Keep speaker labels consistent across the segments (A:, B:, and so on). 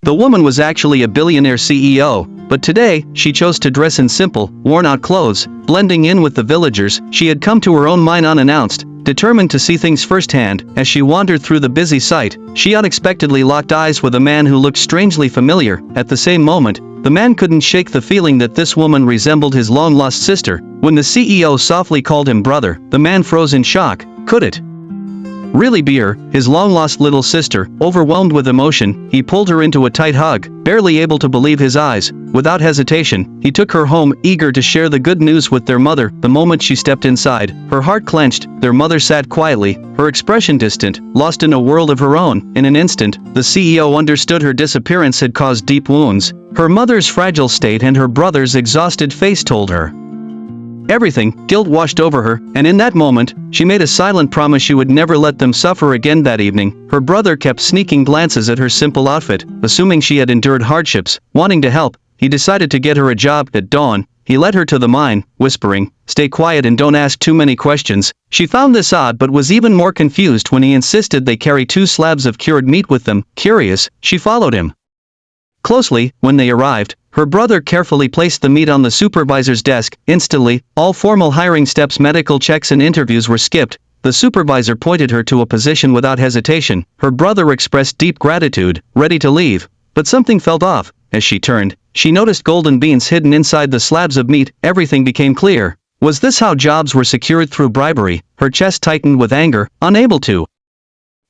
A: The woman was actually a billionaire CEO, but today, she chose to dress in simple, worn-out clothes, blending in with the villagers. She had come to her own mine unannounced, determined to see things firsthand. As she wandered through the busy site, she unexpectedly locked eyes with a man who looked strangely familiar. At the same moment, the man couldn't shake the feeling that this woman resembled his long-lost sister. When the CEO softly called him brother, the man froze in shock. Could it really be her, his long-lost little sister? Overwhelmed with emotion, he pulled her into a tight hug, barely able to believe his eyes. Without hesitation, he took her home, eager to share the good news with their mother. The moment she stepped inside, her heart clenched. Their mother sat quietly, her expression distant, lost in a world of her own. In an instant, the CEO understood her disappearance had caused deep wounds. Her mother's fragile state and her brother's exhausted face told her everything. Guilt washed over her, and in that moment, she made a silent promise she would never let them suffer again. That evening, her brother kept sneaking glances at her simple outfit, assuming she had endured hardships. Wanting to help, he decided to get her a job. At dawn, he led her to the mine, whispering, "Stay quiet and don't ask too many questions." She found this odd but was even more confused when he insisted they carry 2 slabs of cured meat with them. Curious, she followed him closely. When they arrived, her brother carefully placed the meat on the supervisor's desk. Instantly, all formal hiring steps, medical checks and interviews were skipped. The supervisor pointed her to a position without hesitation. Her brother expressed deep gratitude, ready to leave. But something felt off. As she turned, she noticed golden beans hidden inside the slabs of meat. Everything became clear. Was this how jobs were secured, through bribery? Her chest tightened with anger. Unable to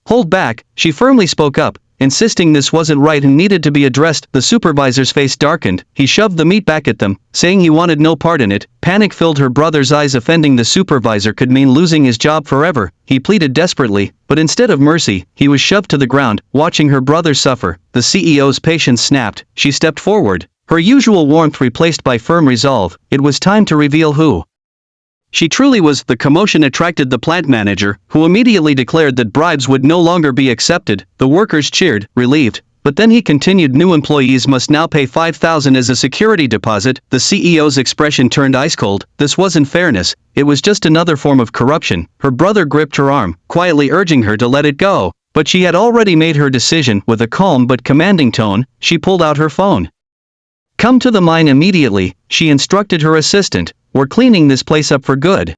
A: hold back, she firmly spoke up, insisting this wasn't right and needed to be addressed. The supervisor's face darkened. He shoved the meat back at them, saying he wanted no part in it. Panic filled her brother's eyes. Offending the supervisor could mean losing his job forever. He pleaded desperately, but instead of mercy, he was shoved to the ground. Watching her brother suffer, the CEO's patience snapped. She stepped forward, her usual warmth replaced by firm resolve. It was time to reveal who she truly was. The commotion attracted the plant manager, who immediately declared that bribes would no longer be accepted. The workers cheered, relieved. But then he continued, "New employees must now pay $5,000 as a security deposit." The CEO's expression turned ice cold. This wasn't fairness, it was just another form of corruption. Her brother gripped her arm, quietly urging her to let it go. But she had already made her decision. With a calm but commanding tone, she pulled out her phone. "Come to the mine immediately," she instructed her assistant. "We're cleaning this place up for good."